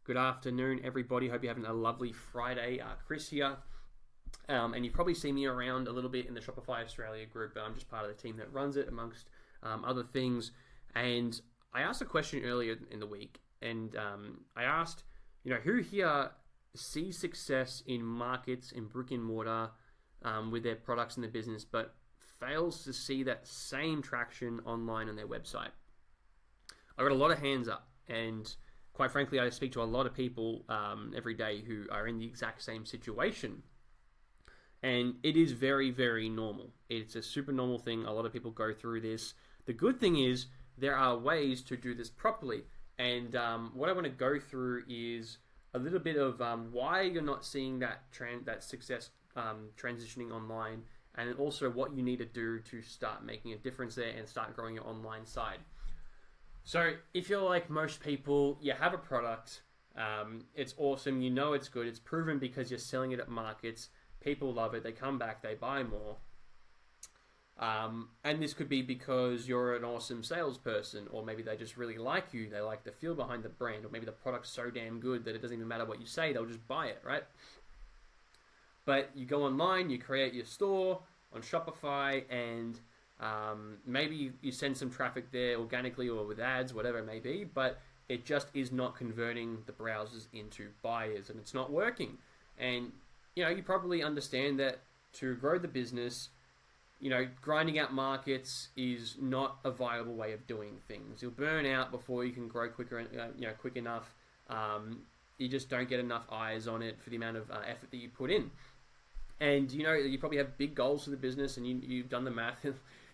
Good afternoon, everybody. Hope you're having a lovely Friday. Chris here. And you've probably seen me around a little bit in the Shopify Australia group. I'm just part of the team that runs it, amongst other things. And I asked a question earlier in the week, and I asked, who here sees success in markets, in brick and mortar, with their products and their business, but fails to see that same traction online on their website? I got a lot of hands up, and quite frankly, I speak to a lot of people every day who are in the exact same situation. And it is very, very normal. It's a super normal thing. A lot of people go through this. The good thing is there are ways to do this properly. And what I want to go through is a little bit of why you're not seeing that success transitioning online, and also what you need to do to start making a difference there and start growing your online side. So if you're like most people, you have a product, it's awesome, it's good, it's proven because you're selling it at markets, people love it, they come back, they buy more. And this could be because you're an awesome salesperson, or maybe they just really like you, they like the feel behind the brand, or maybe the product's so damn good that it doesn't even matter what you say, they'll just buy it, right? But you go online, you create your store on Shopify, and maybe you send some traffic there organically or with ads, whatever it may be, but it just is not converting the browsers into buyers, and it's not working. And you probably understand that to grow the business, grinding out markets is not a viable way of doing things. You'll burn out before you can grow quick enough. You just don't get enough eyes on it for the amount of effort that you put in. And you probably have big goals for the business, and you've done the math.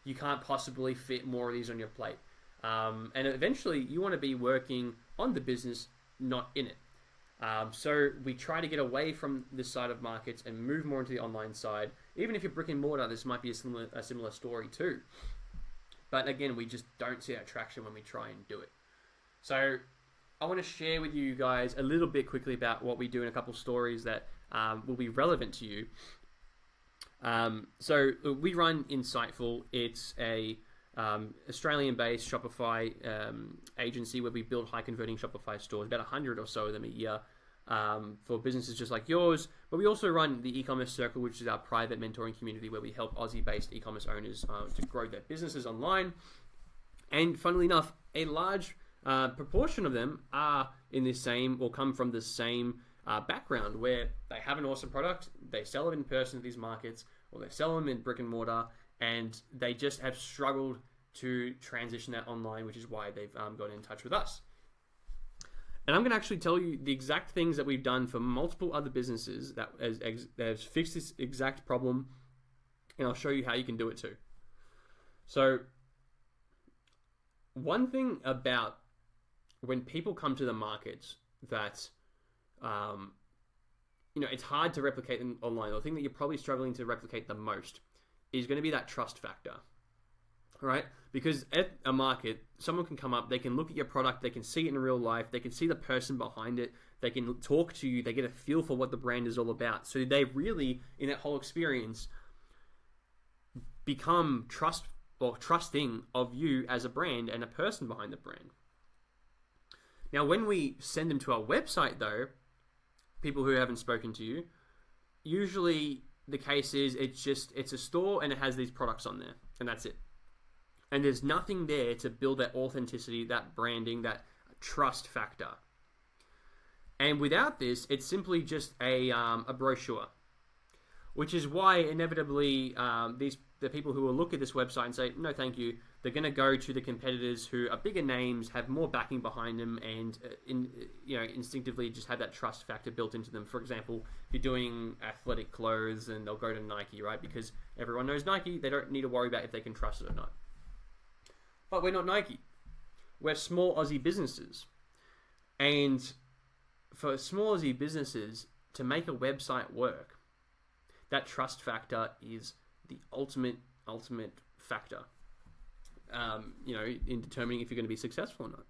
You can't possibly fit more of these on your plate. And eventually, you want to be working on the business, not in it. So we try to get away from this side of markets and move more into the online side. Even if you're brick and mortar, this might be a similar story too. But again, we just don't see that traction when we try and do it. So I want to share with you guys a little bit quickly about what we do in a couple stories that will be relevant to you. So we run Insightful. It's a Australian-based Shopify agency where we build high-converting Shopify stores, about 100 or so of them a year, for businesses just like yours. But we also run the eCommerce Circle, which is our private mentoring community where we help Aussie-based e-commerce owners to grow their businesses online. And funnily enough, a large proportion of them are in the same, or come from the same background, where they have an awesome product, they sell it in person at these markets, or they sell them in brick and mortar, and they just have struggled to transition that online, which is why they've got in touch with us. And I'm going to actually tell you the exact things that we've done for multiple other businesses that has fixed this exact problem, and I'll show you how you can do it too. So one thing about when people come to the markets that it's hard to replicate them online, the thing that you're probably struggling to replicate the most is going to be that trust factor, right? Because at a market, someone can come up, they can look at your product, they can see it in real life, they can see the person behind it, they can talk to you, they get a feel for what the brand is all about. So they really, in that whole experience, become trusting of you as a brand and a person behind the brand. Now, when we send them to our website, though, people who haven't spoken to you, usually the case is it's a store and it has these products on there, and that's it. And there's nothing there to build that authenticity, that branding, that trust factor. And without this, it's simply just a brochure, which is why inevitably the people who will look at this website and say, no, thank you, they're going to go to the competitors who are bigger names, have more backing behind them, and instinctively just have that trust factor built into them. For example, if you're doing athletic clothes, and they'll go to Nike, right? Because everyone knows Nike, they don't need to worry about if they can trust it or not. But we're not Nike. We're small Aussie businesses. And for small Aussie businesses to make a website work, that trust factor is the ultimate factor, in determining if you're going to be successful or not.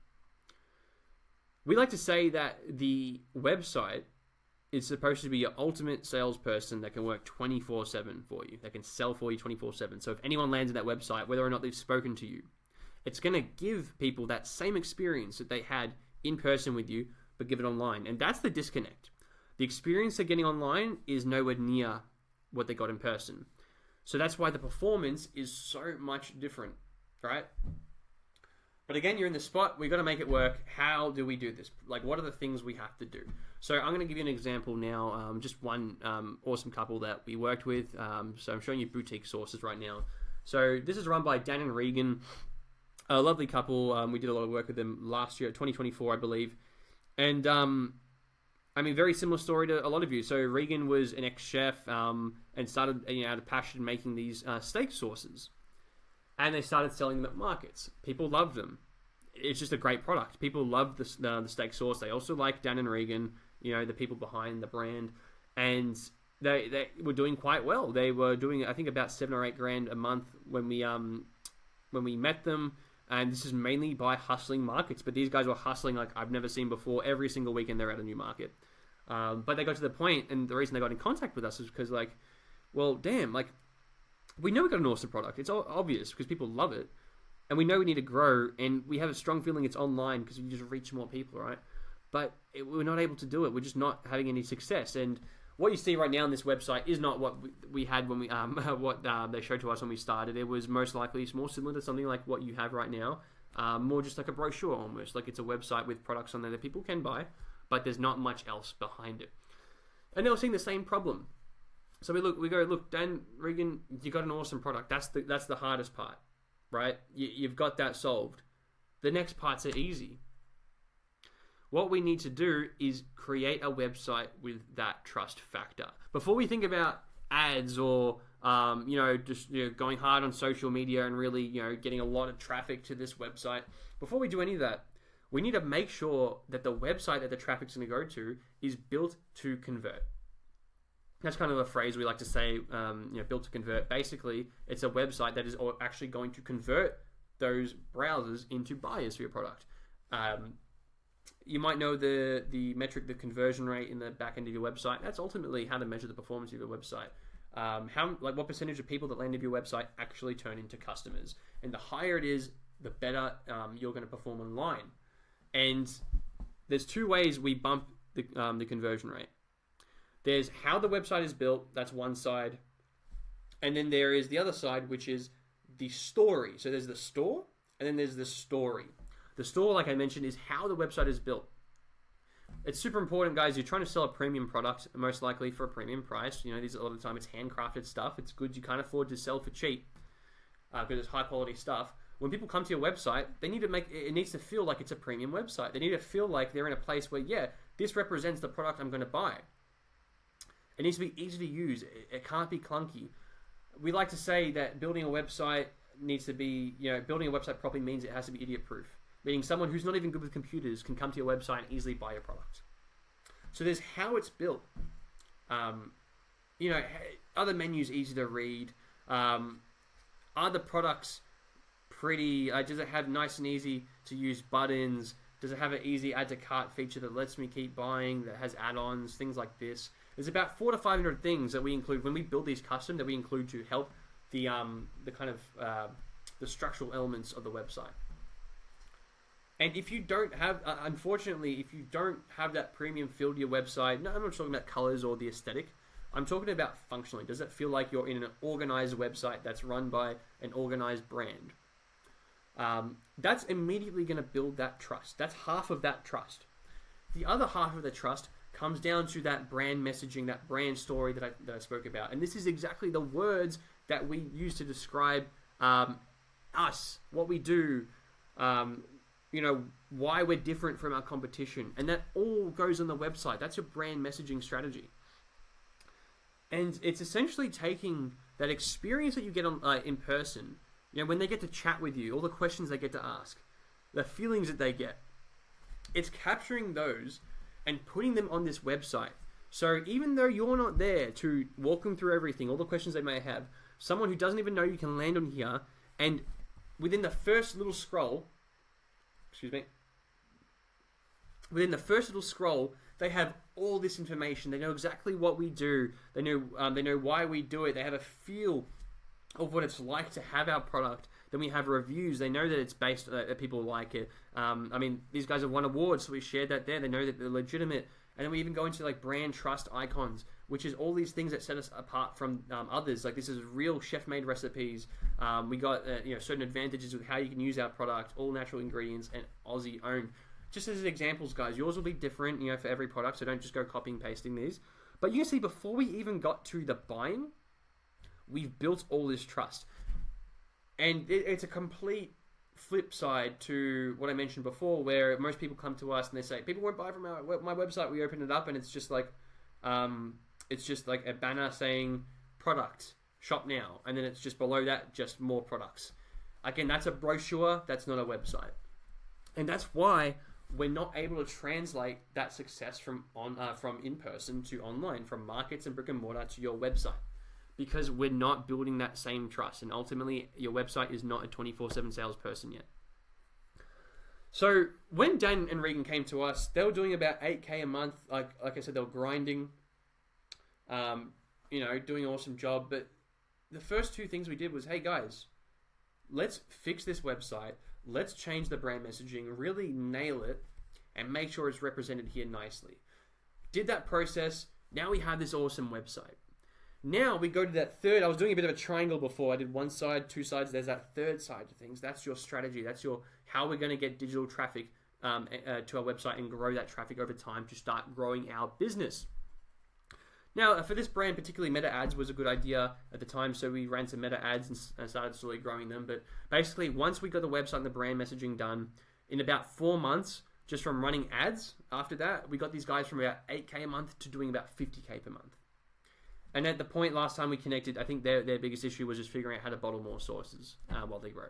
We like to say that the website is supposed to be your ultimate salesperson that can work 24/7 for you, that can sell for you 24/7. So if anyone lands on that website, whether or not they've spoken to you, it's going to give people that same experience that they had in person with you, but give it online. And that's the disconnect. The experience they're getting online is nowhere near what they got in person. So that's why the performance is so much different, right? But again, you're in the spot. We've got to make it work. How do we do this? Like, what are the things we have to do? So I'm going to give you an example now. Just one awesome couple that we worked with. So I'm showing you boutique sources right now. So this is run by Dan and Regan, a lovely couple. We did a lot of work with them last year, 2024, I believe. And I mean, very similar story to a lot of you. So Regan was an ex-chef and started, out of passion making these steak sauces. And they started selling them at markets. People love them. It's just a great product. People love the steak sauce. They also like Dan and Regan, the people behind the brand. And they were doing quite well. They were doing, I think, about $7 or $8 a month when we met them. And this is mainly by hustling markets. But these guys were hustling like I've never seen before. Every single weekend they're at a new market. But they got to the point, and the reason they got in contact with us is because, we know we got an awesome product. It's obvious because people love it. And we know we need to grow, and we have a strong feeling it's online because you just reach more people, right? But we're not able to do it. We're just not having any success. And what you see right now on this website is not what we had when we what they showed to us when we started. It was most likely more similar to something like what you have right now, more just like a brochure almost. Like it's a website with products on there that people can buy, but there's not much else behind it. And they were seeing the same problem. So we go, Dan, Regan, you got an awesome product. That's the hardest part, right? You've got that solved. The next parts are easy. What we need to do is create a website with that trust factor. Before we think about ads or going hard on social media and really getting a lot of traffic to this website, before we do any of that, we need to make sure that the website that the traffic's going to go to is built to convert. That's kind of a phrase we like to say, built to convert. Basically, it's a website that is actually going to convert those browsers into buyers for your product. You might know the metric, the conversion rate in the back end of your website. That's ultimately how to measure the performance of your website. What percentage of people that land on your website actually turn into customers. And the higher it is, the better you're going to perform online. And there's two ways we bump the conversion rate. There's how the website is built, that's one side. And then there is the other side, which is the story. So there's the store, and then there's the story. The store, like I mentioned, is how the website is built. It's super important, guys. You're trying to sell a premium product, most likely for a premium price. A lot of the time it's handcrafted stuff. It's goods you can't afford to sell for cheap because it's high quality stuff. When people come to your website, it needs to feel like it's a premium website. They need to feel like they're in a place where, this represents the product I'm going to buy. It needs to be easy to use. It can't be clunky. We like to say that building a website needs to be, building a website properly means it has to be idiot-proof. Meaning someone who's not even good with computers can come to your website and easily buy your product. So there's how it's built. Are the menus easy to read? Are the products pretty? Does it have nice and easy to use buttons? Does it have an easy add to cart feature that lets me keep buying, that has add-ons, things like this? There's about 400 to 500 things that we include when we build these custom that we include to help the kind of the structural elements of the website. And if you don't have, unfortunately, if you don't have that premium feel to your website, no, I'm not talking about colors or the aesthetic. I'm talking about functionally. Does it feel like you're in an organized website that's run by an organized brand? That's immediately going to build that trust. That's half of that trust. The other half of the trust comes down to that brand messaging, that brand story that I spoke about. And this is exactly the words that we use to describe us, what we do, why we're different from our competition. And that all goes on the website. That's your brand messaging strategy. And it's essentially taking that experience that you get on in person, when they get to chat with you, all the questions they get to ask, the feelings that they get. It's capturing those and putting them on this website. So even though you're not there to walk them through everything, all the questions they may have, someone who doesn't even know you can land on here, and within the first little scroll, they have all this information. They know exactly what we do. They know why we do it. They have a feel of what it's like to have our product. Then we have reviews. They know that it's based, that people like it. I mean, these guys have won awards, so we shared that there. They know that they're legitimate. And then we even go into like brand trust icons, which is all these things that set us apart from others. Like this is real chef-made recipes. We got certain advantages with how you can use our product, all natural ingredients, and Aussie owned. Just as examples, guys, yours will be different, for every product. So don't just go copying pasting these. But you can see before we even got to the buying, we've built all this trust. And it's a complete flip side to what I mentioned before, where most people come to us and they say, people won't buy from my website. We open it up and it's just like a banner saying product, shop now. And then it's just below that, just more products. Again, that's a brochure. That's not a website. And that's why we're not able to translate that success from in-person to online, from markets and brick and mortar to your website, because we're not building that same trust. And ultimately, your website is not a 24/7 salesperson yet. So when Dan and Regan came to us, they were doing about 8K a month. Like I said, they were grinding, doing an awesome job. But the first two things we did was, hey guys, let's fix this website. Let's change the brand messaging, really nail it, and make sure it's represented here nicely. Did that process. Now we have this awesome website. Now we go to that third. I was doing a bit of a triangle before. I did one side, two sides. There's that third side to things. That's your strategy. That's how we're going to get digital traffic to our website and grow that traffic over time to start growing our business. Now, for this brand, particularly meta ads was a good idea at the time, so we ran some meta ads and started slowly growing them. But basically, once we got the website and the brand messaging done, in about 4 months, just from running ads, after that, we got these guys from about 8K a month to doing about 50K per month. And at the point last time we connected, I think their biggest issue was just figuring out how to bottle more sources while they grow.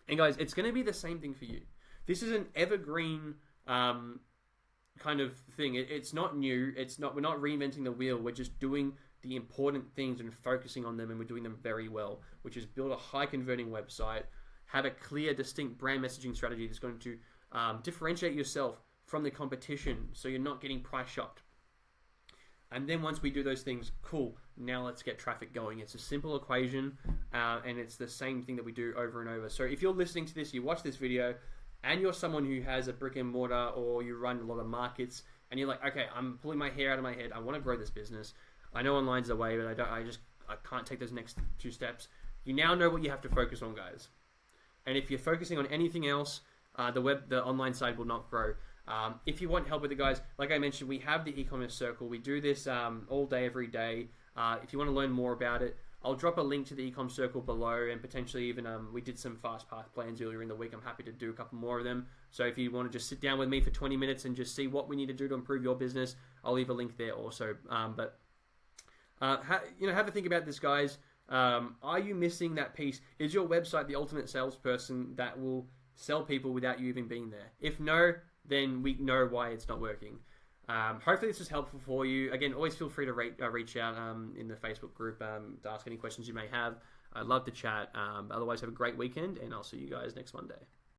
And guys, it's going to be the same thing for you. This is an evergreen kind of thing. It's not new. We're not reinventing the wheel. We're just doing the important things and focusing on them, and we're doing them very well, which is build a high converting website, have a clear, distinct brand messaging strategy that's going to differentiate yourself from the competition, so you're not getting price shocked. And then once we do those things, cool, now let's get traffic going. It's a simple equation, and it's the same thing that we do over and over. So if you're listening to this, you watch this video, and you're someone who has a brick and mortar, or you run a lot of markets, and you're like, okay, I'm pulling my hair out of my head. I want to grow this business. I know online's the way, but I can't take those next 2 steps. You now know what you have to focus on, guys. And if you're focusing on anything else, the online side will not grow. If you want help with it, guys, like I mentioned, we have the eCommerce Circle. We do this all day, every day. If you want to learn more about it, I'll drop a link to the eCom Circle below, and potentially even we did some fast path plans earlier in the week. I'm happy to do a couple more of them. So if you want to just sit down with me for 20 minutes and just see what we need to do to improve your business, I'll leave a link there also. Have a think about this, guys. Are you missing that piece? Is your website the ultimate salesperson that will sell people without you even being there? If no, then we know why it's not working. Hopefully this was helpful for you. Again, always feel free to reach out in the Facebook group to ask any questions you may have. I'd love to chat. Otherwise, have a great weekend, and I'll see you guys next Monday.